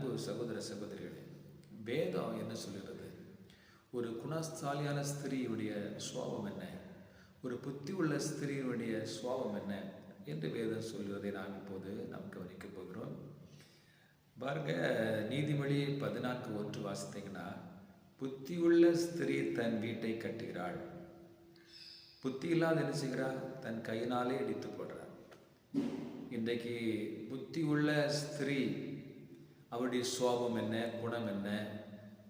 அன்பு சகோதர சகோதரிகளே, வேதம் என்ன சொல்கிறது? ஒரு குணஸ்தாலியான ஸ்திரீயுடைய சுவாபம் என்ன, ஒரு புத்தி உள்ள ஸ்திரீயுடைய சுவாபம் என்ன என்று வேதம் சொல்கிறதை நாம் இப்போது நாம் கவனிக்கப் போகிறோம். பாருங்க, நீதிமொழி 14:1 வாசித்தீங்கன்னா, புத்தியுள்ள ஸ்திரீ தன் வீட்டை கட்டுகிறாள். புத்தி இல்லாத என்ன செய்கிறாள்? தன் கையினாலே இடித்து போடுறாள். இன்றைக்கு புத்தி உள்ள ஸ்திரீ, அவருடைய சுவாபம் என்ன, குணம் என்ன,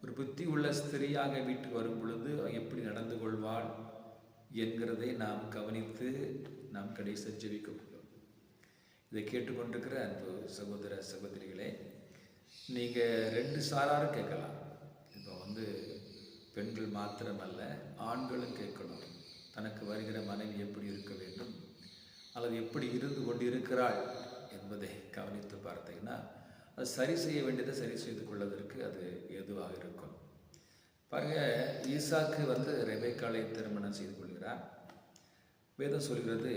ஒரு புத்தி உள்ள ஸ்திரீயாக வீட்டுக்கு வரும் பொழுது எப்படி நடந்து கொள்வாள் என்கிறதை நாம் கவனித்து நாம் கடைசி ஜெபிக்க போகிறோம். இதை கேட்டுக்கொண்டிருக்கிற அன்பு சகோதர சகோதரிகளே, நீங்கள் 2 சாராரும் கேட்கலாம். இப்போ பெண்கள் மாத்திரமல்ல, ஆண்களும் கேட்கணும். தனக்கு வருகிற மனைவி எப்படி இருக்க வேண்டும், அல்லது எப்படி இருந்து கொண்டு இருக்கிறாள் என்பதை கவனித்து பார்த்தீங்கன்னா, அது சரி செய்ய வேண்டியதை சரி செய்து கொள்வதற்கு அது ஏதுவாக இருக்கும். பாருங்க, ஈசாக்கு ரெபெக்காளை திருமணம் செய்து கொள்கிறார். வேதம் சொல்கிறது,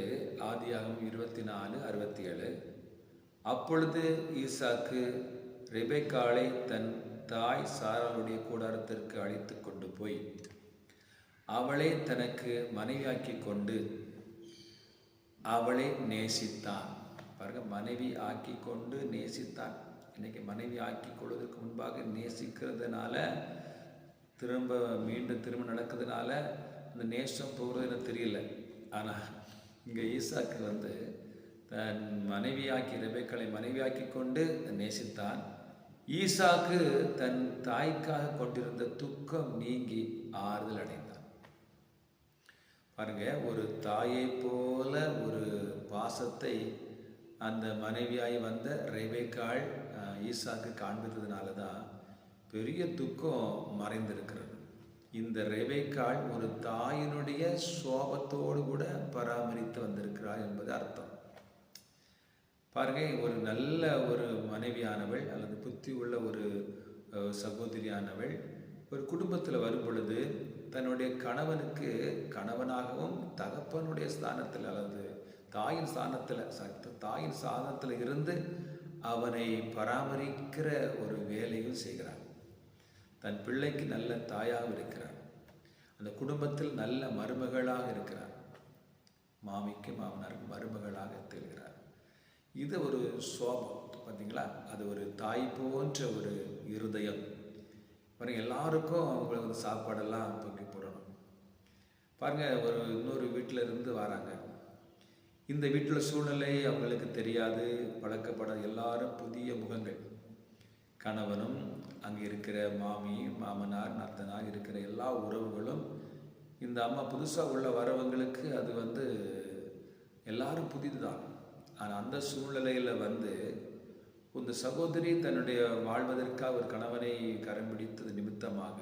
ஆதியாகமம் 24:67, அப்பொழுது ஈசாக்கு ரெபெக்காளை தன் தாய் சாராளுடைய கூடாரத்திற்கு அழைத்து கொண்டு போய் அவளை தனக்கு மனைவியாக்கி கொண்டு அவளை நேசித்தான். பாருங்க, மனைவி ஆக்கி கொண்டு நேசித்தான். இன்னைக்கு மனைவி ஆக்கி கொள்வதற்கு முன்பாக நேசிக்கிறதுனால மீண்டும் திரும்ப நடக்கிறதுனால அந்த நேசம் போகிறது எனக்கு தெரியல. ஆனால் இங்கே ஈசாக்கு தன் மனைவியாக்கி ரெபெக்காளை மனைவியாக்கி கொண்டு நேசித்தான். ஈசாக்கு தன் தாய்க்காக கொண்டிருந்த துக்கம் நீங்கி ஆறுதல் அடைந்தான். பாருங்க, ஒரு தாயை போல ஒரு பாசத்தை அந்த மனைவியாய் வந்த ரெபெக்காள் ஈசாக்கு காண்பித்ததுனால தான் பெரிய துக்கம் மறைந்திருக்கிறது. இந்த ரெபெக்காள் ஒரு தாயினுடைய சோபத்தோடு கூட பராமரித்து வந்திருக்கிறாள் என்பது அர்த்தம். பாருங்க, ஒரு நல்ல ஒரு மனைவியானவள் அல்லது புத்தி உள்ள ஒரு சகோதரியானவள் ஒரு குடும்பத்தில் வரும் பொழுது தன்னுடைய கணவனுக்கு கணவனாகவும் தகப்பனுடைய ஸ்தானத்தில் அல்லது தாயின் ஸ்தானத்தில் இருந்து அவனை பராமரிக்கிற ஒரு வேலையும் செய்கிறார். தன் பிள்ளைக்கு நல்ல தாயாக இருக்கிறார். அந்த குடும்பத்தில் நல்ல மருமகளாக இருக்கிறார். மாமிக்கு மாமனாருக்கு மருமகளாக திகழ்கிறார். இது ஒரு சோபம். பார்த்தீங்களா? அது ஒரு தாய் போன்ற ஒரு இருதயம். எல்லாருக்கும் அவங்களுக்கு சாப்பாடெல்லாம் தூக்கி போடணும். பாருங்கள், இன்னொரு வீட்டில் இருந்து வராங்க. இந்த வீட்டில் சூழ்நிலை அவங்களுக்கு தெரியாது, பழக்கப்படாத, எல்லாரும் புதிய முகங்கள். கணவனும் அங்கே இருக்கிற மாமி மாமனார் நாத்தனார் இருக்கிற எல்லா உறவுகளும் இந்த அம்மா புதுசாக உள்ள வரவங்களுக்கு அது எல்லாரும் புதிது தான். ஆனால் அந்த சூழ்நிலையில் இந்த சகோதரி தன்னுடைய வாழ்வதற்காக ஒரு கணவனை கரம் பிடித்தது நிமித்தமாக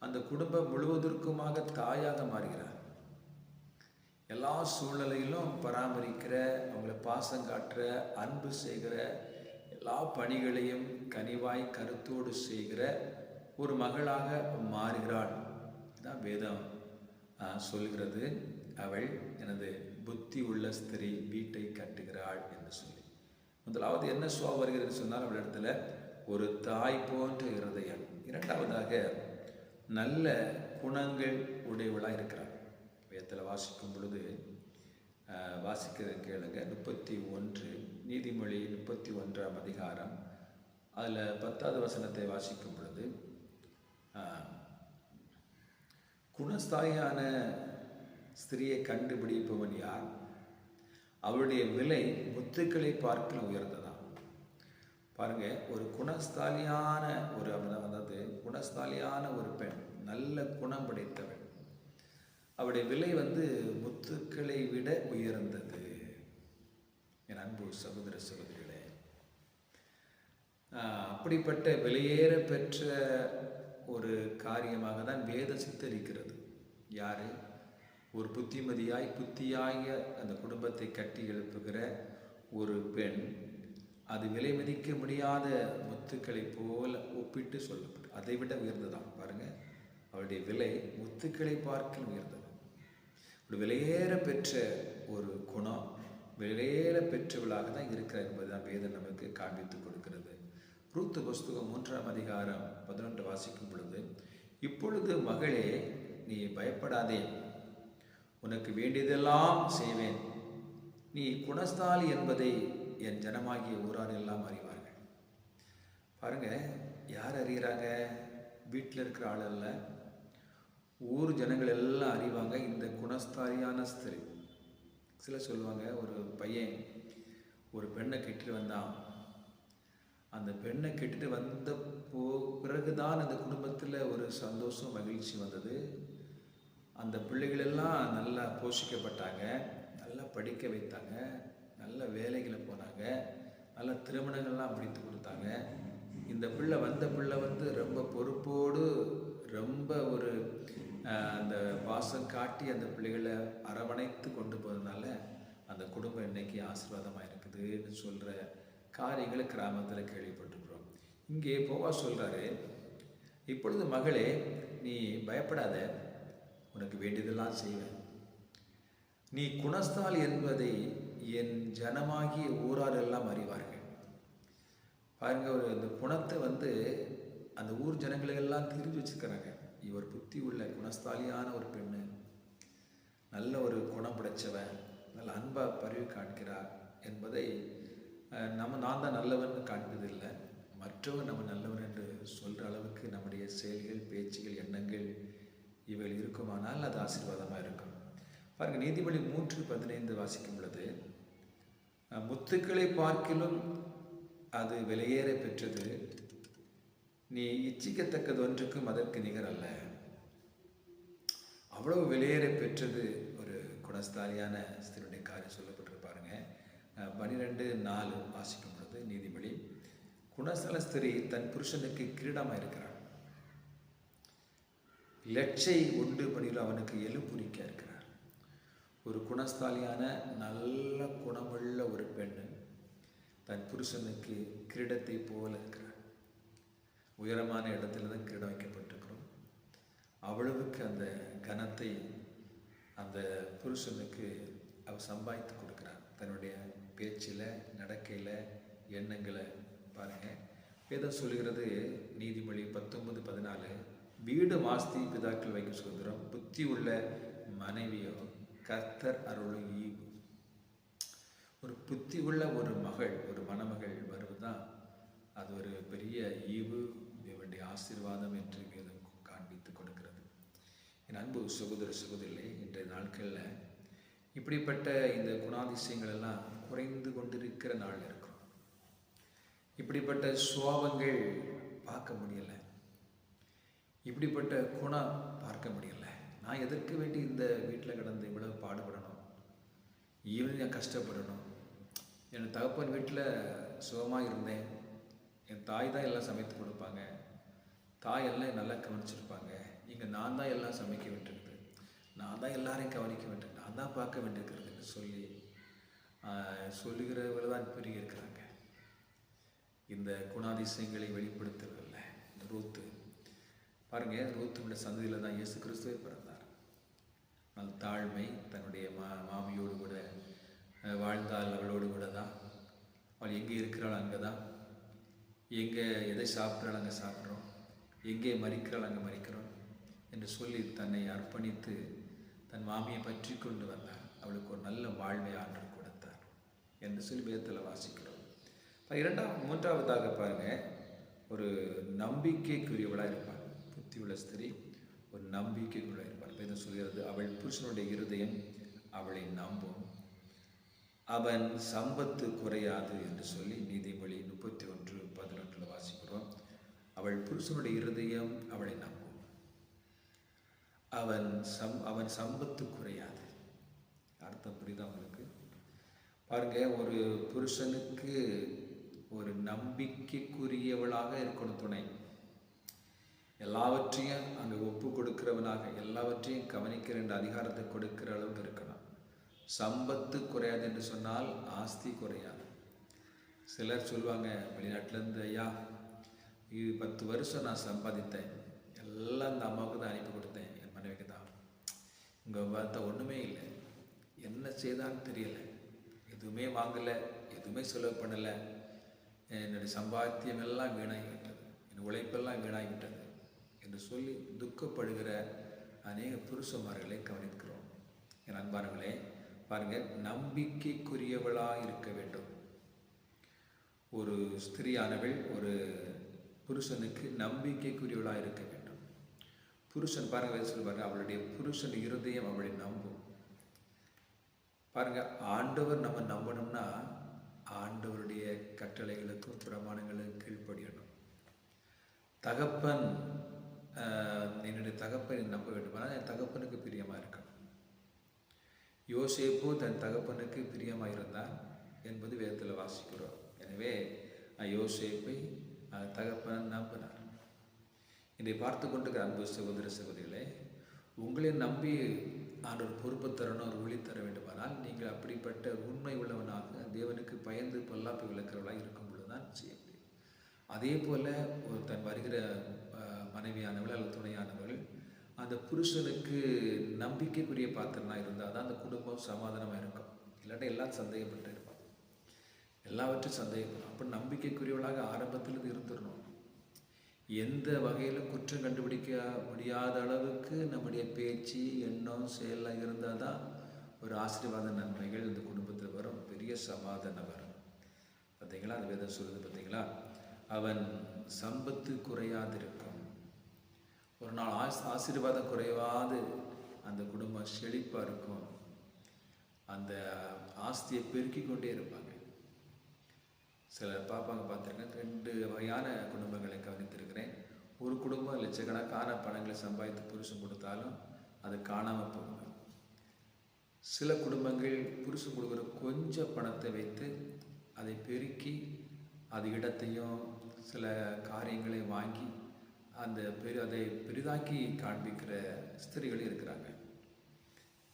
அந்த குடும்பம் முழுவதற்குமாக தாயாக மாறுகிறார். எல்லா சூழ்நிலையிலும் பராமரிக்கிற, அவங்களை பாசம் காட்டுற, அன்பு செய்கிற, எல்லா பணிகளையும் கனிவாய் கருத்தோடு செய்கிற ஒரு மகளாக மாறுகிறாள். தான் வேதம் சொல்கிறது, அவள் எனது புத்தி உள்ள ஸ்திரீ வீட்டை கட்டுகிறாள் என்று சொல்லி. முதலாவது என்ன சுவா வருகிறது சொன்னால், அவள் இடத்துல ஒரு தாய் போன்ற இருதயம். இரண்டாவதாக நல்ல குணங்கள் உடையவளாக இருக்கிறாள். வேதத்தில் வாசிக்கும் பொழுது வாசிக்கிற கேளுங்க, 31 நீதிமொழி 31ஆம் அதிகாரம் அதில் 10வது வசனத்தை வாசிக்கும் பொழுது, குணஸ்தாலியான ஸ்திரியை கண்டுபிடிப்பவன் யார்? அவளுடைய விலை முத்துக்களை பார்க்க உயர்ந்ததான். பாருங்க, ஒரு குணஸ்தாலியான குணஸ்தாலியான ஒரு பெண், நல்ல குணம் படைத்தவள், அவருடைய விலை முத்துக்களை விட உயர்ந்தது. என் அன்பு சகோதர சகோதரிகளே, அப்படிப்பட்ட விலையேற பெற்ற ஒரு காரியமாக தான் வேதம் சித்தரிக்கிறது. யாரு? ஒரு புத்தியாய அந்த குடும்பத்தை கட்டி எழுப்புகிற ஒரு பெண், அது விலை மதிக்க முடியாத முத்துக்களை போல ஒப்பிட்டு சொல்லப்படும். அதை விட உயர்ந்ததான். பாருங்க, அவளுடைய விலை முத்துக்களை பார்க்க உயர்ந்தது. ஒரு விலையேற பெற்ற ஒரு குணம், விலையேற பெற்றவளாக தான் இருக்கிறார் என்பதுதான் வேதம் நமக்கு காண்பித்துக் கொடுக்கிறது. ரூத்து புஸ்தகம் 3ஆம் அதிகாரம் 11 வாசிக்கும் பொழுது, இப்பொழுது மகளே, நீ பயப்படாதே, உனக்கு வேண்டியதெல்லாம் செய்வேன். நீ குணஸ்தாலி என்பதை என் ஜனமாகிய ஊரார் எல்லாம் அறிவார்கள். பாருங்க, யார் அறிகிறாங்க? வீட்டில் இருக்கிற ஆள் அல்ல, ஊர் ஜனங்கள் எல்லாம் அறிவாங்க. இந்த குணஸ்தாலியான ஸ்திரீ. சில சொல்லுவாங்க, ஒரு பையன் ஒரு பெண்ணை கெட்டுட்டு வந்தான். அந்த பெண்ணை கெட்டுட்டு வந்த பிறகுதான் அந்த குடும்பத்தில் ஒரு சந்தோஷம், மகிழ்ச்சி வந்தது. அந்த பிள்ளைகளெல்லாம் நல்லா போஷிக்கப்பட்டாங்க, நல்லா படிக்க வைத்தாங்க, நல்ல வேலைகளை போனாங்க, நல்ல திருமணங்கள்லாம் முடித்து கொடுத்தாங்க. இந்த பிள்ளை வந்து ரொம்ப பொறுப்போடு, ரொம்ப ஒரு அந்த பாசம் காட்டி அந்த பிள்ளைகளை அரவணைத்து கொண்டு போகிறதுனால அந்த குடும்பம் இன்னைக்கு ஆசீர்வாதமாக இருக்குதுன்னு சொல்கிற காரியங்களை கிராமத்தில் கேள்விப்பட்டிருக்கிறோம். இங்கே போவாஸ் சொல்கிறாரு, இப்பொழுது மகளே, நீ பயப்படாத, உனக்கு வேண்டியதெல்லாம் செய்வேன். நீ குணஸ்தால் என்பதை என் ஜனமாகிய ஊரார் எல்லாம் அறிவார்கள். பாருங்க, இந்த குணத்தை அந்த ஊர் ஜனங்களெல்லாம் தெரிஞ்சு வச்சுக்கிறாங்க. இவர் புத்தி உள்ள குணஸ்தாலியான ஒரு பெண்ணு, நல்ல ஒரு குணம் படைச்சவன், நல்ல அன்பா பரிவு காண்கிறார் என்பதை நான் தான் நல்லவன் காண்பதில்லை, மற்றவன் நம்ம நல்லவன் என்று சொல்கிற அளவுக்கு நம்முடைய செயல்கள், பேச்சுகள், எண்ணங்கள் இவைகள் இருக்குமானால் அது ஆசீர்வாதமாக இருக்கும். பாருங்க, நீதிமொழி 3:15 வாசிக்கும் பொழுது, முத்துக்களை பார்க்கிலும் அது விலையேற பெற்றது, நீ இச்சிக்கத்தக்கது ஒன்றுக்கும் அதற்கு நிகர் அல்ல. அவ்வளவு விலையேற பெற்றது ஒரு குணஸ்தாலியான ஸ்திரீயுடைய காரியம் சொல்லப்பட்டிருப்பாருங்க. 12:4 வாசிக்கும் பொழுது நீதிமொழி, குணஸ்தல ஸ்திரீ தன் புருஷனுக்கு கிரீடமாக இருக்கிறாள், லட்சை உண்டு பணியில் அவனுக்கு எலும்புரிக்க இருக்கிறார். ஒரு குணஸ்தாலியான நல்ல குணமுள்ள ஒரு பெண்ணு தன் புருஷனுக்கு கிரீடத்தை போல இருக்கிறார். உயரமான இடத்துல தான் கிரீடம் வைக்கப்பட்டிருக்கிறோம். அவ்வளவுக்கு அந்த கனத்தை அந்த புருஷனுக்கு அவர் சம்பாதித்து கொடுக்கிறார். தன்னுடைய பேச்சில், நடக்கையில், எண்ணங்களை பாருங்க. வேதம் சொல்கிறது, நீதிமொழி 19:14, வீடு ஆஸ்தி பிதாக்கள் வைக்கும் சுதந்திரம், புத்தி உள்ள மனைவியோ கர்த்தர் அருளும் ஈவு. ஒரு புத்தி உள்ள ஒரு மகள், ஒரு மணமகள் வருவதுதான் அது ஒரு பெரிய ஈவு, தேவனுடைய ஆசீர்வாதம் என்று வேதம் காண்பித்து கொடுக்கிறது. என் அன்பு சகோதர சகோதரிகளே, இன்றைய நாட்களில் இப்படிப்பட்ட இந்த குணாதிசயங்கள் எல்லாம் குறைந்து கொண்டிருக்கிற நாள் இருக்கும். இப்படிப்பட்ட சுவாபங்கள் பார்க்க முடியலை, இப்படிப்பட்ட குணம் பார்க்க முடியலை. நான் எதற்கு வேண்டி இந்த வீட்டில் கிடந்து இவ்வளவு பாடுபடணும், ஈவனிங் கஷ்டப்படணும்? என் தகப்பன் வீட்டில் சுகமாக இருந்தேன், என் தாய் தான் எல்லாம் சமைத்து கொடுப்பாங்க, தாய் எல்லாம் நல்லா கவனிச்சிருப்பாங்க. இங்கே நான் தான் எல்லாம் சமைக்க வேண்டியிருக்குது, நான் தான் எல்லாரையும் கவனிக்க வேண்டியிருக்கு, நான் தான் பார்க்க வேண்டியிருக்கிறதுன்னு சொல்லுகிறவர்கள் தான் பெரிய இருக்கிறாங்க. இந்த குணாதிசயங்களை வெளிப்படுத்துறதில்ல. இந்த ரூத்து பாருங்க, ரூத்துடைய சந்ததியில் தான் இயேசு கிறிஸ்துவே பிறந்தார். நல்ல தாழ்மை, தன்னுடைய மாமியோடு கூட வாழ்ந்தால் அவளோடு கூட தான், அவள் எங்கே இருக்கிறாள் அங்கே தான், எங்கே எதை சாப்பிட்றாள் அங்கே சாப்பிட்றோம், எங்கே மறிக்கிறாள் அங்கே மறிக்கிறோம் என்று சொல்லி தன்னை அர்ப்பணித்து தன் மாமியை பற்றி கொண்டு வந்தார். அவளுக்கு ஒரு நல்ல வாழ்வை ஆண்டவர் கொடுத்தார் என்று சொல்லி வேதத்தில் வாசிக்கிறோம். மூன்றாவதாக பாருங்க, ஒரு நம்பிக்கைக்குரியவளாக இருப்பாள். புத்தி உள்ள ஸ்திரீ ஒரு நம்பிக்கைக்குள்ள இருப்பாள். வேதம் சொல்கிறது, அவள் புருஷனுடைய இருதயம் அவளை நம்பும், அவன் சம்பத்து குறையாது என்று சொல்லி நீதிமொழி 31:11 வாசிக்கிறோம். அவள் புருஷனுடைய இருதயம் அவளை நம்பும், அவன் சம்பத்து குறையாது. அர்த்தம் புரியுதா உங்களுக்கு? பாருங்க, ஒரு புருஷனுக்கு ஒரு நம்பிக்கைக்குரியவளாக இருக்கணும் துணை. எல்லாவற்றையும் அங்கே ஒப்பு கொடுக்கிறவனாக, எல்லாவற்றையும் கவனிக்கிற என்ற அதிகாரத்தை கொடுக்கிற அளவுக்கு இருக்கணும். சம்பத்து குறையாது என்று சொன்னால் ஆஸ்தி குறையாது. சிலர் சொல்லுவாங்க வெளிநாட்டிலேருந்து, ஐயா 10 வருஷம் நான் சம்பாதித்தேன், எல்லாம் இந்த அம்மாவுக்கு தான் அனுப்பி கொடுத்தேன், என் மனைவிக்கு தான். இங்கே பார்த்தா ஒன்றுமே இல்லை, என்ன செய்தான்னு தெரியலை, எதுவுமே வாங்கலை, எதுவுமே செலவு பண்ணலை என்னுடைய சம்பாத்தியம் எல்லாம் வீணாகிவிட்டது, என் உழைப்பெல்லாம் வீணாகிவிட்டது என்று சொல்லி துக்கப்படுகிற அநேக புருஷமார்களை கவனிக்கிறோம். என் அன்பானவர்களே, பாருங்கள், நம்பிக்கைக்குரியவளாக இருக்க வேண்டும். ஒரு ஸ்திரியானவள் ஒரு புருஷனுக்கு நம்பிக்கைக்குரியவளாக இருக்க வேண்டும். புருஷன் பாருங்க சொல்லுவாங்க, அவளுடைய புருஷன் இருதயம் அவளை நம்பும். பாருங்க, ஆண்டவர் நம்ம நம்பணும்னா ஆண்டவருடைய கட்டளைகளுக்கும் பிரமாணங்களுக்கும் கீழ்ப்படியணும். தகப்பன், என்னுடைய தகப்பனை நம்ப வேண்டும், ஆனால் என் தகப்பனுக்கு பிரியமாக இருக்கணும். யோசேப்பு தன் தகப்பனுக்கு பிரியமாக இருந்தான் என்பது வேதத்தில் வாசிக்கிறோம். எனவே யோசேப்பை தகப்பன் நம்பினார். இதை பார்த்து கொண்டிருக்கிற அன்பு சகோதர சகோதரிகளே, உங்களை நம்பி ஆண்டவர் பொறுப்பு தரணும், ஒரு ஒளி தர வேண்டுமானால் நீங்கள் அப்படிப்பட்ட உண்மை உள்ளவனாக தேவனுக்கு பயந்து பொல்லாப்பை விளக்கிறவளாக இருக்கும் பொழுதுதான் செய்ய முடியும். அதே போல் ஒரு தன் வருகிற மனைவியானவள் அல்லது துணையானவர்கள் அந்த புருஷனுக்கு நம்பிக்கைக்குரிய பாத்திரனாக இருந்தால் தான் அந்த குடும்பம் சமாதானமாக இருக்கும். இல்லாட்டா எல்லாம் சந்தேகப்பட்டு இருப்பாங்க, எல்லாவற்றும் சந்தேகப்படும். அப்போ நம்பிக்கைக்குரியவளாக ஆரம்பத்திலிருந்து இருந்துடணும். எந்த வகையில் குற்றம் கண்டுபிடிக்க முடியாத அளவுக்கு நம்முடைய பேச்சு, எண்ணம், செயலாக இருந்தால் தான் ஒரு ஆசீர்வாத நன்மைகள் இந்த குடும்பத்தில் வரும், பெரிய சமாதானம் வரும். பார்த்தீங்களா, அந்த வேதம் சொல்லுது பார்த்தீங்களா, அவன் சம்பத்து குறையாதிருக்கும். ஒரு நாள் ஆசீர்வாதம் குறைவாது அந்த குடும்பம் செழிப்பாக இருக்கும். அந்த ஆஸ்தியை பெருக்கி கொண்டே இருப்பாங்க. சிலர் பார்த்துருக்கேன், 2 வகையான குடும்பங்களை கவனித்திருக்கிறேன். ஒரு குடும்பம் லட்சக்கணக்கான பணங்களை சம்பாதித்து புருஷன் கொடுத்தாலும் அது காணாமல் போகும். சில குடும்பங்கள் புருஷன் கொடுக்குற கொஞ்சம் பணத்தை வைத்து அதை பெருக்கி அது இடத்தையும் சில காரியங்களை வாங்கி அதை பெரிதாக்கி காண்பிக்கிற ஸ்திரீகளும் இருக்கிறாங்க.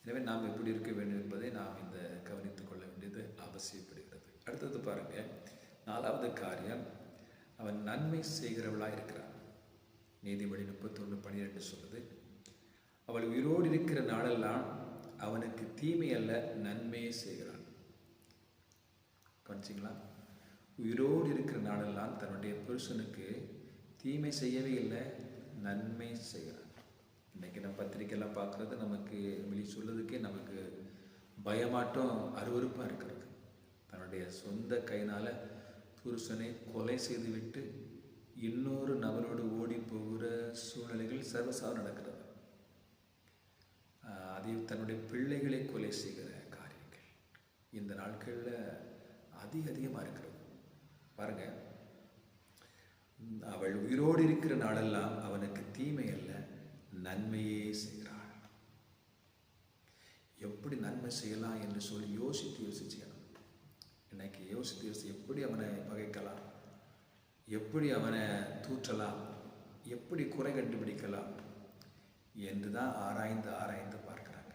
எனவே நாம் எப்படி இருக்க வேண்டும் என்பதை நாம் இந்த கவனித்துக் கொள்ள வேண்டியது அவசியப்படுகிறது. அடுத்தது பாருங்கள், 4வது காரியம், அவன் நன்மை செய்கிறவளாக இருக்கிறான். நீதிபதி 31:12 சொல்லுது, அவள் உயிரோடு இருக்கிற நாளெல்லாம் அவனுக்கு தீமை அல்ல நன்மையை செய்கிறான். கவனிச்சிங்களா, உயிரோடு இருக்கிற நாளெல்லாம் தன்னுடைய புருஷனுக்கு தீமை செய்யவே இல்லை, நன்மை செய்கிறான். இன்றைக்கி நம்ம பத்திரிக்கையெல்லாம் பார்க்குறது நமக்கு வெளி சொல்லுறதுக்கே நமக்கு பயமாட்டம் அருவருப்பாக இருக்கிறது. தன்னுடைய சொந்த கையினால் புருஷனை கொலை செய்துவிட்டு இன்னொரு நபரோடு ஓடி போகிற சூழ்நிலைகள் சர்வசாதாரணம் நடக்கிறது. அதை தன்னுடைய பிள்ளைகளை கொலை செய்கிற காரியங்கள் இந்த நாட்களில் அதிகமாக இருக்கிறது. பாருங்க, அவள் உயிரோடு இருக்கிற நாளெல்லாம் அவனுக்கு தீமை அல்ல நன்மையே செய்கிறாள். எப்படி நன்மை செய்யலாம் என்று சொல்லி யோசிச்சு இன்னைக்கு யோசித்து எப்படி அவனை பகைக்கலாம், எப்படி அவனை தூற்றலாம், எப்படி குறை கண்டுபிடிக்கலாம் என்று தான் ஆராய்ந்து பார்க்குறாங்க.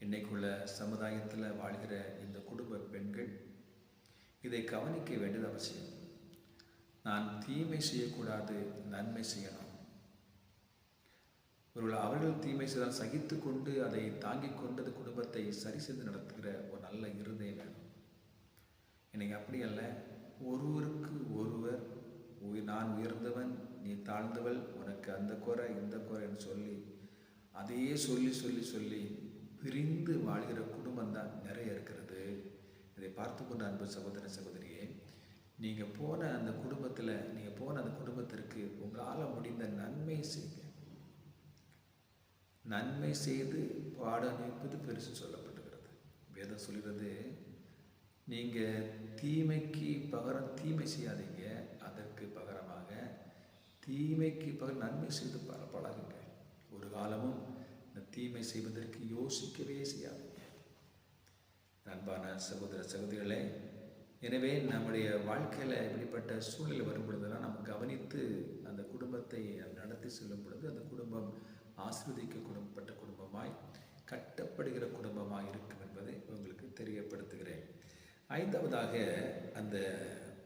இன்னைக்குள்ள சமுதாயத்தில் வாழ்கிற இந்த குடும்ப பெண்கள் இதை கவனிக்க வேண்டியது அவசியம். நான் தீமை செய்யக்கூடாது, நன்மை செய்யணும். அவர்கள் தீமை செய்தால் சகித்து கொண்டு அதை தாங்கிக் கொண்டு அந்த குடும்பத்தை சரி செய்து நடத்துகிற ஒரு நல்ல இருதயம் வேணும். இன்னைக்கு அப்படி அல்ல, ஒருவருக்கு ஒருவர் நான் உயர்ந்தவன் நீ தாழ்ந்தவள், உனக்கு அந்த குறை இந்த குறைன்னு சொல்லி அதையே சொல்லி பிரிந்து வாழ்கிற குடும்பம் தான் நிறைய இருக்கிறது. இதை பார்த்து கொண்ட அன்பு சகோதர சகோதரியே, நீங்கள் போன அந்த குடும்பத்திற்கு உங்களால் முடிந்த நன்மை செய்யுங்க. நன்மை செய்து பாடம் நிற்பது பெருசு சொல்லப்பட்டுகிறது. வேதம் சொல்கிறது, நீங்கள் தீமைக்கு பகரம் தீமை செய்யாதீங்க, அதற்கு பகரமாக தீமைக்கு பகரம் நன்மை செய்து பழகுங்க. ஒரு காலமும் இந்த தீமை செய்வதற்கு யோசிக்கவே செய்யாதீங்க. அன்பான சகோதர சகோதரிகளே, எனவே நம்முடைய வாழ்க்கையில் இப்படிப்பட்ட சூழ்நிலை வரும் பொழுதெல்லாம் நம்ம கவனித்து அந்த குடும்பத்தை நடத்தி செல்லும் பொழுது அந்த குடும்பம் ஆசீர்வதிக்கப்பட்ட குடும்பமாய் கட்டப்படுகிற குடும்பமாய் இருக்கும் என்பதை உங்களுக்கு தெரியப்படுத்துகிறேன். 5வதாக, அந்த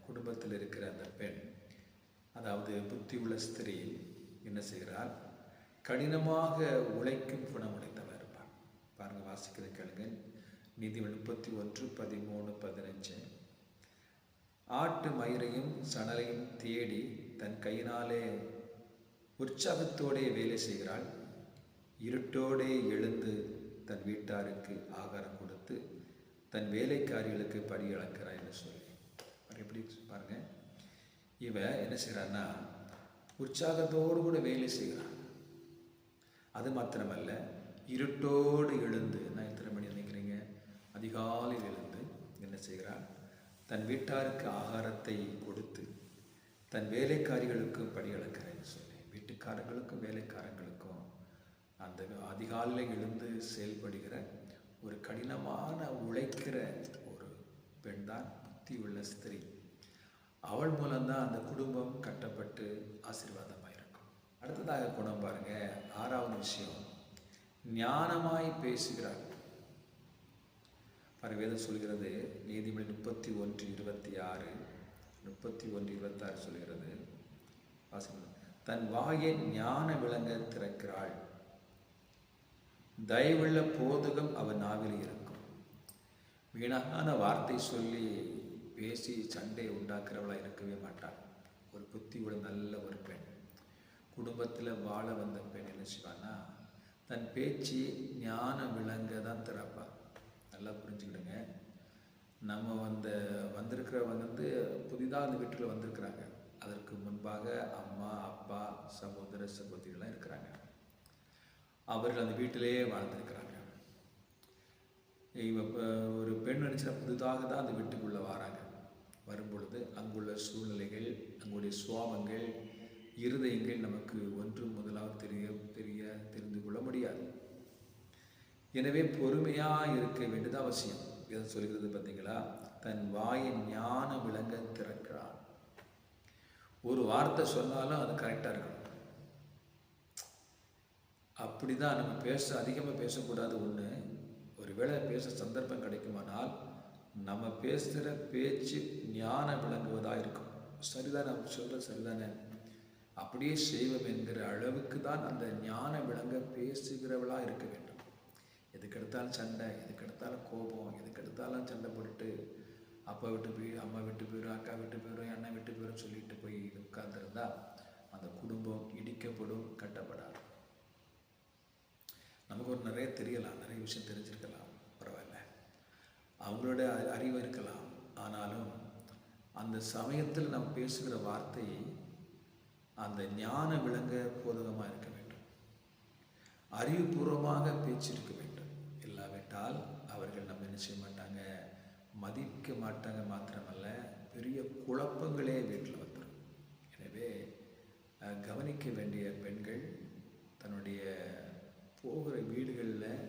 குடும்பத்தில் இருக்கிற அந்த பெண், அதாவது புத்தி உள்ள ஸ்திரீ என்ன செய்கிறார்? கடினமாக உழைக்கும் குணமுடைத்தவர் இருப்பார். பாருங்கள், வாசிக்கிறது கேளுங்க. நீதிமொழி 31:13-15. ஆட்டு மயிரையும் சணலையும் தேடி தன் கையினாலே உற்சாகத்தோடே வேலை செய்கிறாள். இருட்டோடே எழுந்து தன் வீட்டாருக்கு ஆகாரம் கொடுத்து தன் வேலைக்காரிகளுக்கு படி அளக்கிறாள் என்று சொல்லி எப்படி பாருங்க. இவ என்ன செய்கிறான்னா உற்சாகத்தோடு கூட வேலை செய்கிறான். அது மாத்திரமல்ல, இருட்டோடு எழுந்து, நான் எத்தனை மணி நினைக்கிறீங்க, அதிகாலையில் எழுந்து என்ன செய்கிறான், தன் வீட்டாருக்கு ஆகாரத்தை கொடுத்து தன் வேலைக்காரிகளுக்கும் படி அளக்கிறேன்னு சொல்லி, வீட்டுக்காரங்களுக்கும் வேலைக்காரங்களுக்கும் அந்த அதிகாலையில் எழுந்து செயல்படுகிற ஒரு கடினமான உழைக்கிற ஒரு பெண் தான் புத்தி உள்ள ஸ்திரீ. அவள் மூலம்தான் அந்த குடும்பம் கட்டப்பட்டு ஆசீர்வாதமாக இருக்கும். அடுத்ததாக குணம் பாருங்க. 6வது விஷயம், ஞானமாய் பேசுகிறாள். வேதம் சொல்கிறது, நீதிமொழி 31:26 31:26 சொல்கிறது, தன் வாயை ஞான விளங்க திறக்கிறாள். தயவுள்ள போதகம் அவன் நாவில் இருக்கும். வீணான வார்த்தை சொல்லி பேசி சண்டை உண்டாக்குறவளாக இருக்கவே மாட்டாள். ஒரு புத்தி உள்ள நல்ல ஒரு பெண், குடும்பத்தில் வாழ வந்த பெண் என்ன செய்வான்னா, தன் பேச்சு ஞான விளங்க தான் திறப்பாள். நல்லா புரிஞ்சுக்கிடுங்க. நம்ம வந்திருக்கிறவங்க புதிதாக அந்த வீட்டில் வந்திருக்கிறாங்க. அதற்கு முன்பாக அம்மா அப்பா சகோதர சகோதரிகள்லாம் இருக்கிறாங்க. அவர்கள் அந்த வீட்டிலேயே வாழ்ந்திருக்கிறாங்க. ஒரு பெண் நினைச்சா புதிதாக தான் அந்த வீட்டுக்குள்ளே வராங்க. வரும்பொழுது அங்குள்ள சூழ்நிலைகள், அங்குடைய சுவாபங்கள், இருதயங்கள் நமக்கு ஒன்று முதலாவது தெரிந்து கொள்ள முடியாது. எனவே பொறுமையாக இருக்க வேண்டியது அவசியம். எதை சொல்கிறது பார்த்தீங்களா, தன் வாயின் ஞான விளங்க திறக்கிறான். ஒரு வார்த்தை சொன்னாலும் அது கரெக்டாக இருக்கணும். அப்படிதான் நம்ம அதிகமாக பேசக்கூடாது. ஒன்று, ஒருவேளை பேச சந்தர்ப்பம் கிடைக்குமானால் நம்ம பேசுகிற பேச்சு ஞான விளங்குவதாக இருக்கும். சரிதான், நம்ம சொல்கிறது சரிதானே, அப்படியே செய்வோம் என்கிற அளவுக்கு தான் அந்த ஞான விளங்க பேசுகிறவளாக இருக்க வேண்டும். எதுக்கெடுத்தாலும் சண்டை, எதுக்கெடுத்தாலும் கோபம், எதுக்கெடுத்தாலும் சண்டை போட்டுட்டு அப்பா விட்டு போய் அம்மா விட்டு போயிடும், அக்கா விட்டு போயிடும், அண்ணன் விட்டு போயிடும் சொல்லிட்டு போய் உட்கார்ந்துருந்தா அந்த குடும்பம் இடிக்கப்படும், கட்டப்படாது. நமக்கு ஒரு நிறைய தெரியலாம், நிறைய விஷயம் தெரிஞ்சிருக்கலாம், பரவாயில்ல, அவங்களோட அறிவு இருக்கலாம். ஆனாலும் அந்த சமயத்தில் நாம் பேசுகிற வார்த்தை அந்த ஞான விளங்க போதகமாக இருக்க வேண்டும். அறிவுபூர்வமாக பேச்சு இருக்க வேண்டும். இல்லாவிட்டால் அவர்கள் நம்ம என்ன செய்ய மாட்டாங்க, மதிக்க மாட்டாங்க. மாத்திரமல்ல, பெரிய குழப்பங்களே வீட்டில் வந்துடும். எனவே கவனிக்க வேண்டிய பெண்கள் தன்னுடைய போகிற வீடுகளில்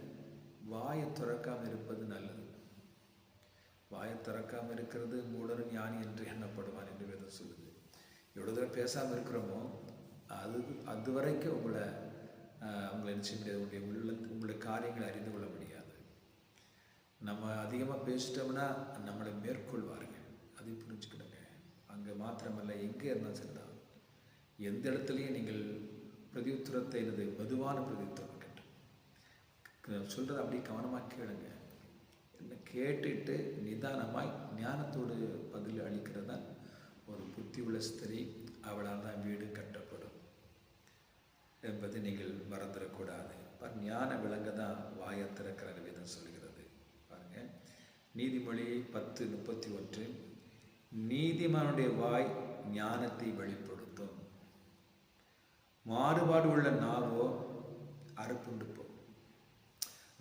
வாயை திறக்காமல் இருப்பது நல்லது. வாயை திறக்காமல் இருக்கிறது மூடர் ஞானி என்று எண்ணப்படுவான் என்று வேதம் சொல்லுது. எவ்வளோ தூரம் பேசாமல் இருக்கிறோமோ அது வரைக்கும் உங்களை என்ன செய்ய முடியாது, உங்களுடைய காரியங்களை அறிந்து கொள்ள முடியாது. நம்ம அதிகமாக பேசிட்டோம்னா நம்மளை மேற்கொள்வார்கள், அதை புரிஞ்சுக்கிடுங்க. அங்கே மாத்திரமல்ல, எங்கே இருந்தாலும் சரிதான், எந்த இடத்துலையும் நீங்கள் பிரதியுத்தரத்தை மெதுவான பிரதியுத்தரம் சொல்கிறது அப்படி கவனமாக கேளுங்க. என்ன கேட்டுட்டு நிதானமாய் ஞானத்தோடு பதில் அளிக்கிறது தான் ஒரு புத்தி உள்ள ஸ்திரீ. அவளால் தான் வீடு கட்டப்படும் என்பதை நீங்கள் மறந்துடக்கூடாது. ஞான விளங்க தான் வாயை திறக்கிற வேதம் சொல்கிறது. பாருங்க, நீதிமொழி 10:31, நீதிமானுடைய வாய் ஞானத்தை வெளிப்படுத்தும், மாறுபாடு உள்ள நாவோ அறுப்புண்டு போகும்.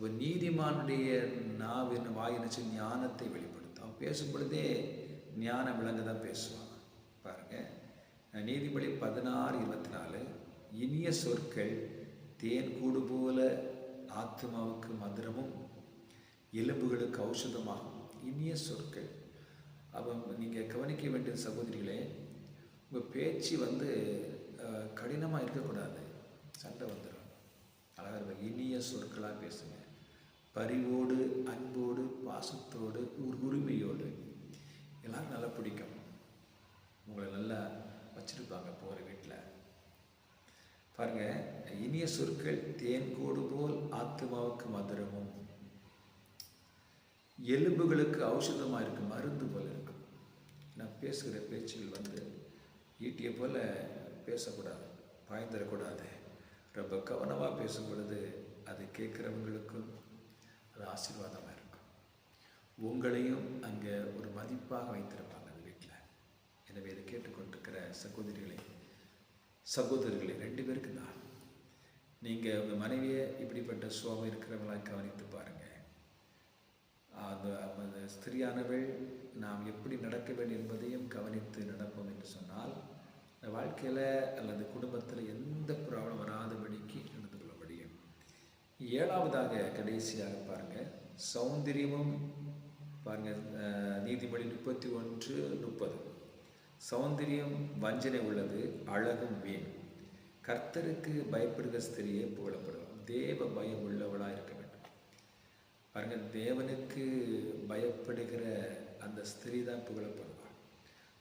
ஒரு நீதிமானுடைய நாவின் வாய் நினைச்சு ஞானத்தை வெளிப்படுத்தும். அவன் பேசும் பொழுதே ஞான விளங்க தான் பேசுவான். பாருங்க, நீதிமொழி 16:24, இனிய சொற்கள் தேன் கூடு போல ஆத்மாவுக்கு மதுரமும் எலும்புகளுக்கு ஔஷதமாகும். இனிய சொற்கள். நீங்கள் கவனிக்க வேண்டிய சகோதரிகளே, உங்கள் பேச்சு கடினமாக இருக்கக்கூடாது, சண்டை வந்துடும். அழகாக இனிய சொற்களாக பேசுங்க. பரிவோடு, அன்போடு, பாசத்தோடு, உரிமையோடு. எல்லாரும் நல்லா பிடிக்கும், உங்களை நல்லா வச்சிருப்பாங்க போகிற வீட்டில். பாருங்கள், இனிய சொற்கள் தேன் கூடு போல் ஆத்மாவுக்கு மதுரமும் எலும்புகளுக்கு ஔஷதமாக இருக்கும், மருந்து போல் இருக்கும். நான் பேசுகிற பேச்சுகள் ஈட்டியை போல் பேசக்கூடாது, பாய்ந்துடக்கூடாது. ரொம்ப கவனமாக பேசும் பொழுது அது கேட்குறவங்களுக்கும் அது ஆசீர்வாதமாக இருக்கும். உங்களையும் அங்கே ஒரு மதிப்பாக வைத்திருப்பாங்க அந்த வீட்டில். எனவே இதை கேட்டுக்கொண்டிருக்கிற சகோதரிகளே 2 பேருக்கு தான். நீங்கள் உங்கள் மனைவியை இப்படிப்பட்ட சுவாபம் இருக்கிறவங்களாக கவனித்து பாருங்கள். அந்த ஸ்திரியானவள் நாம் எப்படி நடக்க வேண்டும் என்பதையும் கவனித்து நடப்போம் என்று சொன்னால் வாழ்க்கையில் அல்லது குடும்பத்தில் எந்த ப்ராப்ளம் வராதபடிக்கு நடந்து கொள்ள முடியும். 7வதாக கடைசியாக பாருங்கள், சௌந்தரியமும் பாருங்கள். நீதிமொழி 31:30. சௌந்தரியம் வஞ்சனை உள்ளது, அழகும் வீண். கர்த்தருக்கு பயப்படுகிற ஸ்திரியே புகழப்படுவார். தேவ பயம் உள்ளவளாக இருக்க வேண்டும். பாருங்கள், தேவனுக்கு பயப்படுகிற அந்த ஸ்திரீ தான் புகழப்படுவாள்.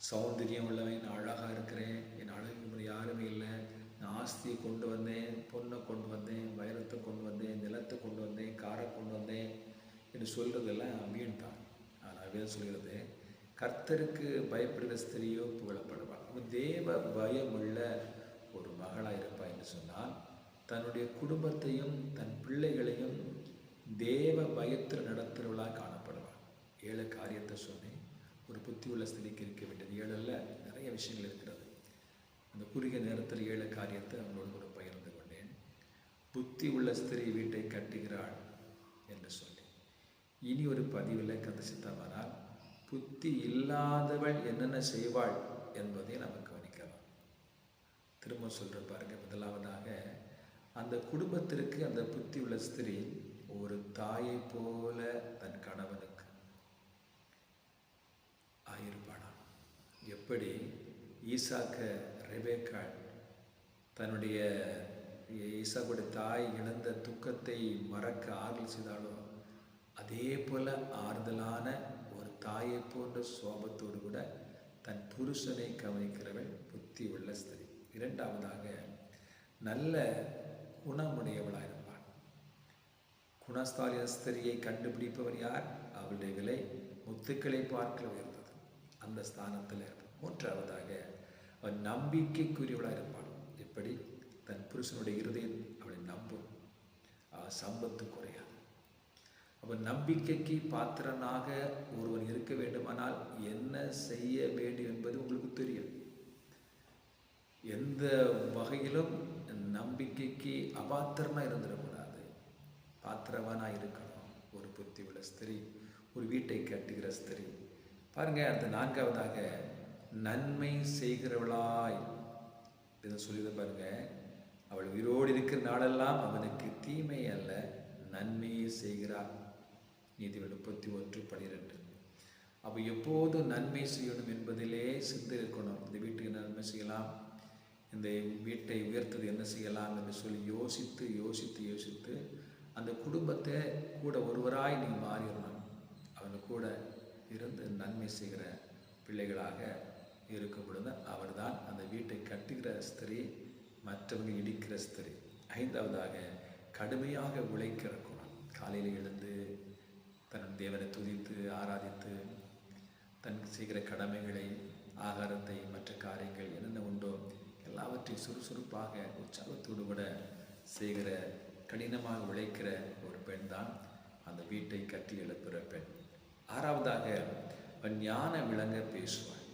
சௌந்தரியம் உள்ளவன், நான் அழகாக இருக்கிறேன், என் அழகு யாருமே இல்லை, நான் ஆஸ்தியை கொண்டு வந்தேன், பொண்ணை கொண்டு வந்தேன், வைரத்தை கொண்டு வந்தேன், நிலத்தை கொண்டு வந்தேன், காரை கொண்டு வந்தேன் என்று சொல்கிறதெல்லாம் வீண் தான். ஆனால் வேதம் சொல்கிறது, கர்த்தருக்கு பயப்படுகிற ஸ்திரீயோ புகழப்படுவாள். தேவ பயமுள்ள ஒரு மகளாக இருப்பாள் என்று சொன்னால் தன்னுடைய குடும்பத்தையும் தன் பிள்ளைகளையும் தேவ பயத்தில் நடத்துகிறவளாக காணப்படுவாள். 7 காரியத்தை சொன்னேன். ஒரு புத்தி உள்ள ஸ்திரிக்கு இருக்க வேண்டியது 7 நிறைய விஷயங்கள் இருக்கிறது. அந்த குறுகிய நேரத்தில் 7 காரியத்தை அவங்களோடு கூட பகிர்ந்து கொண்டேன். புத்தி உள்ள ஸ்திரீ வீட்டை கட்டுகிறாள் என்று சொல்லி, இனி ஒரு பதிவில் கதைச்சித்தவனால் புத்தி இல்லாதவள் என்னென்ன செய்வாள் என்பதை நம்ம கவனிக்கலாம். திரும்ப சொல்கிற பாருங்க. முதலாவதாக, அந்த குடும்பத்திற்கு அந்த புத்தி உள்ள ஸ்திரீ ஒரு தாயை போல தன் கணவனுக்கு ஆயிருப்பானாம். எப்படி ஈசாக்க ரெபேக்காள் தன்னுடைய ஈசாக்குடைய தாய் இழந்த துக்கத்தை மறக்க ஆறுதல் செய்தாலோ, அதே போல ஆறுதலான ஒரு தாயை போன்ற சோபத்தோடு கூட தன் புருஷனை கவனிக்கிறவள் புத்தி உள்ள ஸ்திரீ. 2வதாக, நல்ல குணமுடையவளாக இருப்பாள். குணஸ்தாலிய ஸ்திரியை கண்டுபிடிப்பவர் யார்? அவளுடைய விலை முத்துக்களை பார்க்க உயர்ந்தது. அந்த ஸ்தானத்தில் இருப்பாள். 3வதாக, அவள் நம்பிக்கைக்குரியவளாக இருப்பாள். எப்படி? தன் புருஷனுடைய இருதயம் அவளை நம்பும். அவள் சம்பத்து குறையாது. அவன் நம்பிக்கைக்கு பாத்திரனாக ஒருவன் இருக்க வேண்டுமானால் என்ன செய்ய வேண்டும் என்பது உங்களுக்கு தெரியும். எந்த வகையிலும் நம்பிக்கைக்கு அபாத்திரமாக இருந்துடக்கூடாது, பாத்திரவனாக இருக்கணும். ஒரு புத்தி உள்ள ஸ்திரீ, ஒரு வீட்டை கட்டுகிற ஸ்திரீ. பாருங்கள், அந்த 4வதாக, நன்மை செய்கிறவளாய் இதை சொல்லிட பாருங்க. அவள் உயிரோடு இருக்கிற நாளெல்லாம் அவனுக்கு தீமை அல்ல, நன்மையை செய்கிறாள். நீதிமொழி 31:12. அப்போ எப்போதும் நன்மை செய்யணும் என்பதிலே சிந்தை இருக்கணும். இந்த வீட்டுக்கு நன்மை செய்யலாம், இந்த வீட்டை உயர்த்தது என்ன செய்யலாம் என்று சொல்லி யோசித்து யோசித்து யோசித்து அந்த குடும்பத்தை கூட ஒருவராய் நீ மாறிடணும். அவங்க கூட இருந்து நன்மை செய்கிற பிள்ளைகளாக இருக்கும் பொழுது அவர்தான் அந்த வீட்டை கட்டுகிற ஸ்திரீ, மற்றவங்க இடிக்கிற ஸ்திரீ. 5வதாக, கடுமையாக உழைக்கிற குணம். காலையில் எழுந்து தன் தேவனை துதித்து ஆராதித்து தன் செய்கிற கடமைகளை, ஆகாரத்தை, மற்ற காரியங்கள் என்னென்ன உண்டோ எல்லாவற்றையும் சுறுசுறுப்பாக உற்சாகத்தோடு கூட செய்கிற, கடினமாக உழைக்கிற ஒரு பெண் தான் அந்த வீட்டை கட்டி எழுப்புகிற பெண். 6வதாக, அவன் ஞான விளங்க பேசுவான்.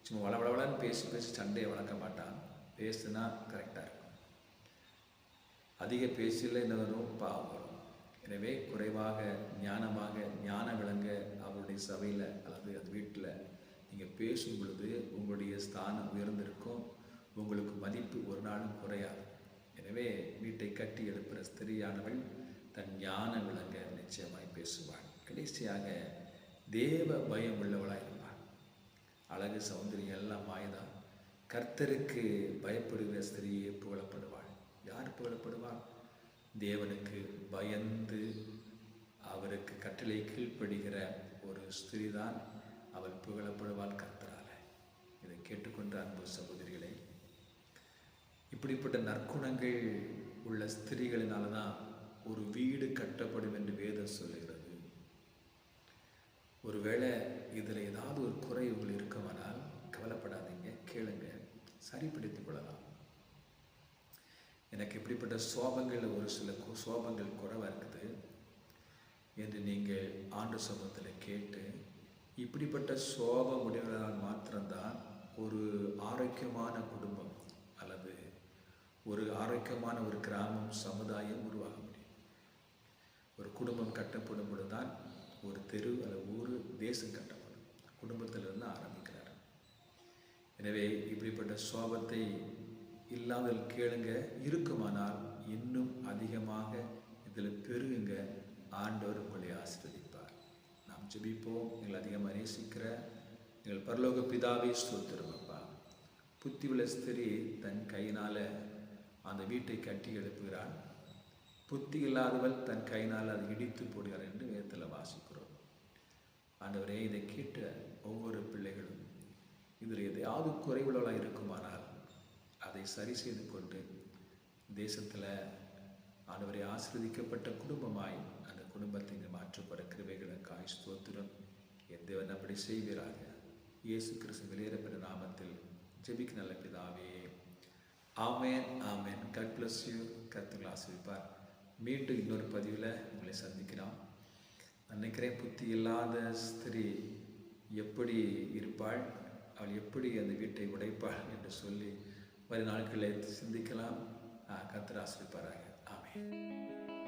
சும்மா வளவளவளன்னு பேசி பேசி சண்டையை வளர்க்க மாட்டான். பேசுனா கரெக்டாக இருக்கும். அதிக பேசல என்ன வரும்? பாவம் வரும். எனவே குறைவாக ஞானமாக ஞான விளங்க அவருடைய சபையில் அல்லது அந்த வீட்டில் நீங்கள் பேசும் பொழுது உங்களுடைய ஸ்தானம் உயர்ந்திருக்கும். உங்களுக்கு மதிப்பு ஒரு நாளும் குறையாது. எனவே வீட்டை கட்டி எழுப்புகிற ஸ்திரியானவள் தன் ஞான விளங்க நிச்சயமாய் பேசுவாள். கடைசியாக, தேவ பயம் உள்ளவளாய் இருப்பாள். அழகு சௌந்தரியம் எல்லாம் மாயதான். கர்த்தருக்கு பயப்படுகிற ஸ்திரியே புகழப்படுவாள். யார் புகழப்படுவாள்? தேவனுக்கு பயந்து அவருக்கு கட்டளை கீழ்ப்படுகிற ஒரு ஸ்திரீ தான் அவள் புகழப்படுவாள் கர்த்தரால. இதை கேட்டுக்கொண்ட அன்பு சகோதரிகளே, இப்படிப்பட்ட நற்குணங்கள் உள்ள ஸ்திரீகளினால தான் ஒரு வீடு கட்டப்படும் என்று வேதம் சொல்லுகிறது. ஒருவேளை இதில் ஏதாவது ஒரு குறை உங்களுக்கு இருக்குமானால் கவலைப்படாதீங்க, கேளுங்க, சரிப்படுத்திக் கொள்ளலாம். எனக்கு இப்படிப்பட்ட சோபங்கள், ஒரு சில சோபங்கள் குறைவாக இருக்குது என்று நீங்கள் ஆண்டவர் சமூகத்தில் கேட்டு, இப்படிப்பட்ட சோபம் உடையவர்களால் மாத்திரம்தான் ஒரு ஆரோக்கியமான குடும்பம் அல்லது ஒரு ஆரோக்கியமான ஒரு கிராமம், சமுதாயம் உருவாக முடியும். ஒரு குடும்பம் கட்டப்படும் பொழுதுதான் ஒரு தெரு அல்லது ஊர், தேசம் கட்டப்படும். குடும்பத்திலிருந்து ஆரம்பிக்கிறார். எனவே இப்படிப்பட்ட சோபத்தை இல்லாமல் கேளுங்க, இருக்குமானால் இன்னும் அதிகமாக இதில் பெருகுங்க. ஆண்டவர் உங்களை ஆசீர்வதிப்பார். நாம் ஜெபிப்போம். எங்களை அதிகமாக நேசிக்கிற எங்கள் பரலோக பிதாவே, ஸ்தோத்திரம் அப்பா. புத்தி உள்ள ஸ்திரீ தன் கையினால் அந்த வீட்டை கட்டி எழுப்புகிறாள். புத்தி இல்லாதவள் தன் கையினால் அதை இடித்து போடுகிறார் என்று வேதத்தில் வாசிக்கிறோம். ஆண்டவரே, இதை கேட்ட ஒவ்வொரு பிள்ளைகளும் இதில் எதையாவது குறைவுள்ளவளாக இருக்குமானால் அதை சரி செய்து கொண்டு தேசத்தில் ஆண்டவரை ஆசீர்வதிக்கப்பட்ட குடும்பமாய் அந்த குடும்பத்தை மாற்றப்பட கிருபைகளுக்காய் ஸ்தோத்திரம். என் தேவன் அப்படி செய்வீராக. இயேசு கிறிஸ்து வெளியேறப்பட்ட நாமத்தில் ஜெபிக்க நல்ல பிதாவே, ஆமேன், ஆமேன். God bless you. கர்த்தர் ஆசீர்வதிப்பார். மீண்டும் இன்னொரு பதிவில் உங்களை சந்திக்கிறோம். நினைக்கிறேன், புத்தி இல்லாத ஸ்திரீ எப்படி இருப்பாள், அவள் எப்படி அந்த வீட்டை உடைப்பாள் என்று சொல்லி வரும் நாட்களை சிந்திக்கலாம். கர்த்தர் ஆசீர்வதிப்பாராக. ஆமென்.